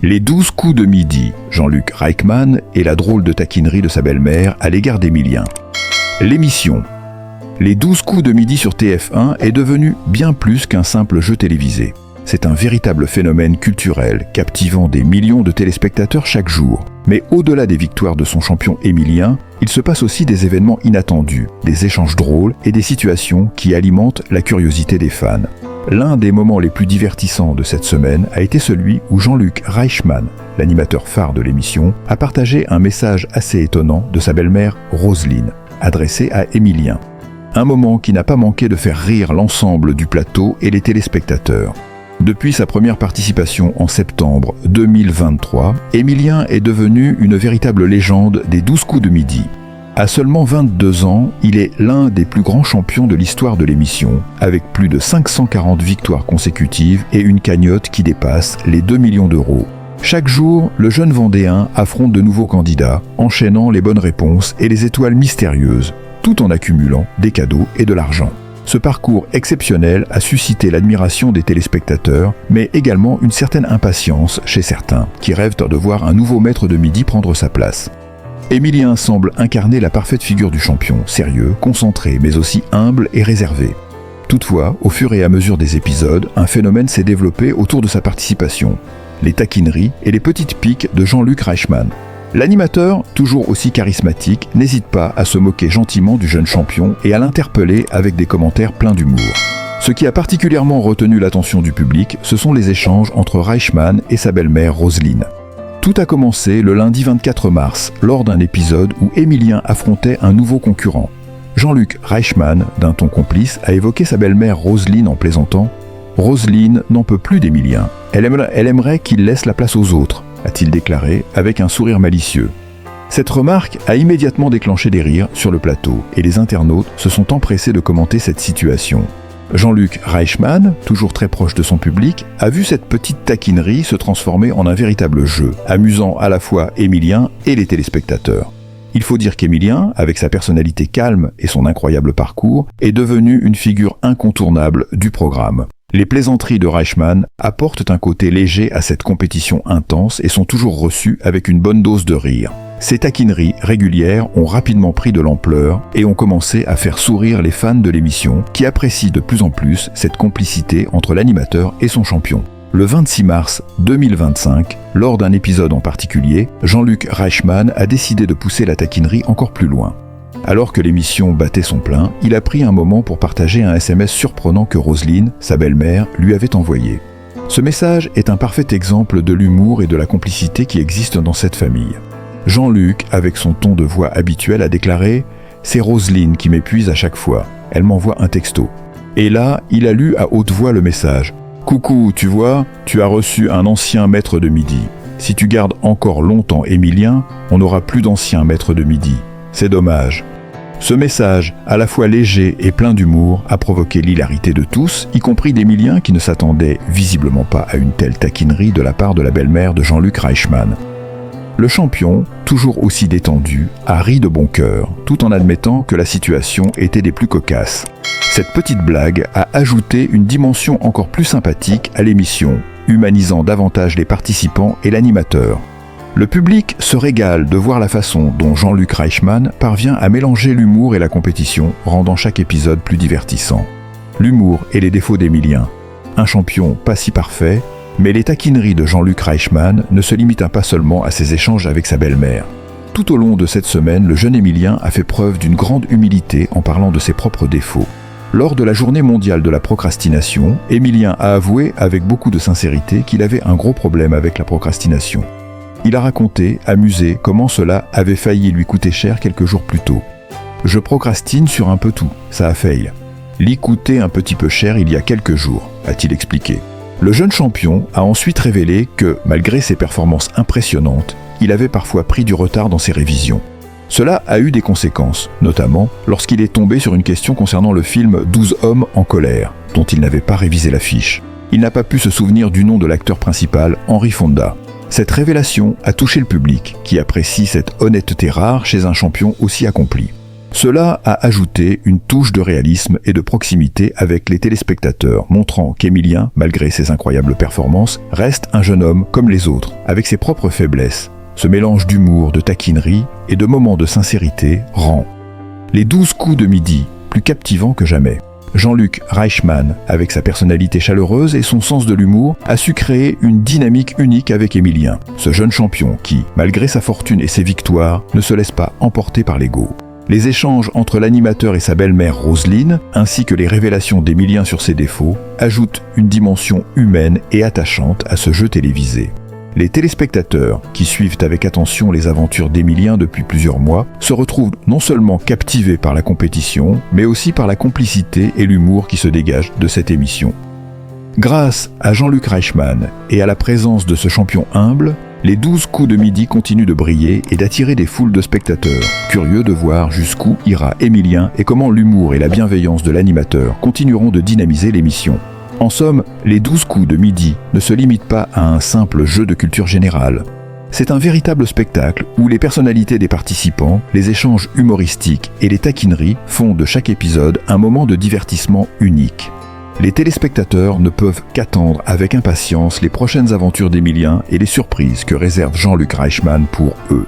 Les 12 coups de midi, Jean-Luc Reichmann et la drôle de taquinerie de sa belle-mère à l'égard d'Emilien. L'émission Les 12 coups de midi sur TF1 est devenue bien plus qu'un simple jeu télévisé. C'est un véritable phénomène culturel, captivant des millions de téléspectateurs chaque jour. Mais au-delà des victoires de son champion Emilien, il se passe aussi des événements inattendus, des échanges drôles et des situations qui alimentent la curiosité des fans. L'un des moments les plus divertissants de cette semaine a été celui où Jean-Luc Reichmann, l'animateur phare de l'émission, a partagé un message assez étonnant de sa belle-mère Roselyne, adressé à Emilien. Un moment qui n'a pas manqué de faire rire l'ensemble du plateau et les téléspectateurs. Depuis sa première participation en septembre 2023, Emilien est devenu une véritable légende des 12 coups de midi. À seulement 22 ans, il est l'un des plus grands champions de l'histoire de l'émission, avec plus de 540 victoires consécutives et une cagnotte qui dépasse les 2 millions d'euros. Chaque jour, le jeune Vendéen affronte de nouveaux candidats, enchaînant les bonnes réponses et les étoiles mystérieuses, tout en accumulant des cadeaux et de l'argent. Ce parcours exceptionnel a suscité l'admiration des téléspectateurs, mais également une certaine impatience chez certains, qui rêvent de voir un nouveau maître de midi prendre sa place. Emilien semble incarner la parfaite figure du champion, sérieux, concentré, mais aussi humble et réservé. Toutefois, au fur et à mesure des épisodes, un phénomène s'est développé autour de sa participation. Les taquineries et les petites piques de Jean-Luc Reichmann. L'animateur, toujours aussi charismatique, n'hésite pas à se moquer gentiment du jeune champion et à l'interpeller avec des commentaires pleins d'humour. Ce qui a particulièrement retenu l'attention du public, ce sont les échanges entre Reichmann et sa belle-mère Roselyne. Tout a commencé le lundi 24 mars, lors d'un épisode où Emilien affrontait un nouveau concurrent. Jean-Luc Reichmann, d'un ton complice, a évoqué sa belle-mère Roselyne en plaisantant « Roselyne n'en peut plus d'Emilien. Elle aimerait qu'il laisse la place aux autres », a-t-il déclaré avec un sourire malicieux. Cette remarque a immédiatement déclenché des rires sur le plateau et les internautes se sont empressés de commenter cette situation. Jean-Luc Reichmann, toujours très proche de son public, a vu cette petite taquinerie se transformer en un véritable jeu, amusant à la fois Emilien et les téléspectateurs. Il faut dire qu'Emilien, avec sa personnalité calme et son incroyable parcours, est devenu une figure incontournable du programme. Les plaisanteries de Reichmann apportent un côté léger à cette compétition intense et sont toujours reçues avec une bonne dose de rire. Ces taquineries régulières ont rapidement pris de l'ampleur et ont commencé à faire sourire les fans de l'émission qui apprécient de plus en plus cette complicité entre l'animateur et son champion. Le 26 mars 2025, lors d'un épisode en particulier, Jean-Luc Reichmann a décidé de pousser la taquinerie encore plus loin. Alors que l'émission battait son plein, il a pris un moment pour partager un SMS surprenant que Roselyne, sa belle-mère, lui avait envoyé. Ce message est un parfait exemple de l'humour et de la complicité qui existent dans cette famille. Jean-Luc, avec son ton de voix habituel, a déclaré « C'est Roselyne qui m'épuise à chaque fois. Elle m'envoie un texto. » Et là, il a lu à haute voix le message « Coucou, tu vois, tu as reçu un ancien maître de midi. Si tu gardes encore longtemps Emilien, on n'aura plus d'ancien maître de midi. C'est dommage. » Ce message, à la fois léger et plein d'humour, a provoqué l'hilarité de tous, y compris d'Emilien qui ne s'attendait visiblement pas à une telle taquinerie de la part de la belle-mère de Jean-Luc Reichmann. Le champion, toujours aussi détendu, a ri de bon cœur, tout en admettant que la situation était des plus cocasses. Cette petite blague a ajouté une dimension encore plus sympathique à l'émission, humanisant davantage les participants et l'animateur. Le public se régale de voir la façon dont Jean-Luc Reichmann parvient à mélanger l'humour et la compétition, rendant chaque épisode plus divertissant. L'humour et les défauts d'Emilien. Un champion pas si parfait, mais les taquineries de Jean-Luc Reichmann ne se limitent pas seulement à ses échanges avec sa belle-mère. Tout au long de cette semaine, le jeune Emilien a fait preuve d'une grande humilité en parlant de ses propres défauts. Lors de la journée mondiale de la procrastination, Emilien a avoué avec beaucoup de sincérité qu'il avait un gros problème avec la procrastination. Il a raconté, amusé, comment cela avait failli lui coûter cher quelques jours plus tôt. « Je procrastine sur un peu tout, ça a failli. L'y coûter un petit peu cher il y a quelques jours », a-t-il expliqué. Le jeune champion a ensuite révélé que, malgré ses performances impressionnantes, il avait parfois pris du retard dans ses révisions. Cela a eu des conséquences, notamment lorsqu'il est tombé sur une question concernant le film 12 hommes en colère, dont il n'avait pas révisé la fiche. Il n'a pas pu se souvenir du nom de l'acteur principal, Henry Fonda. Cette révélation a touché le public, qui apprécie cette honnêteté rare chez un champion aussi accompli. Cela a ajouté une touche de réalisme et de proximité avec les téléspectateurs, montrant qu'Emilien, malgré ses incroyables performances, reste un jeune homme comme les autres, avec ses propres faiblesses. Ce mélange d'humour, de taquinerie et de moments de sincérité rend les 12 coups de midi plus captivants que jamais. Jean-Luc Reichmann, avec sa personnalité chaleureuse et son sens de l'humour, a su créer une dynamique unique avec Emilien, ce jeune champion qui, malgré sa fortune et ses victoires, ne se laisse pas emporter par l'ego. Les échanges entre l'animateur et sa belle-mère Roselyne, ainsi que les révélations d'Emilien sur ses défauts, ajoutent une dimension humaine et attachante à ce jeu télévisé. Les téléspectateurs, qui suivent avec attention les aventures d'Emilien depuis plusieurs mois, se retrouvent non seulement captivés par la compétition, mais aussi par la complicité et l'humour qui se dégagent de cette émission. Grâce à Jean-Luc Reichmann et à la présence de ce champion humble, les 12 coups de midi continuent de briller et d'attirer des foules de spectateurs, curieux de voir jusqu'où ira Emilien et comment l'humour et la bienveillance de l'animateur continueront de dynamiser l'émission. En somme, les 12 coups de midi ne se limitent pas à un simple jeu de culture générale. C'est un véritable spectacle où les personnalités des participants, les échanges humoristiques et les taquineries font de chaque épisode un moment de divertissement unique. Les téléspectateurs ne peuvent qu'attendre avec impatience les prochaines aventures d'Emilien et les surprises que réserve Jean-Luc Reichmann pour eux.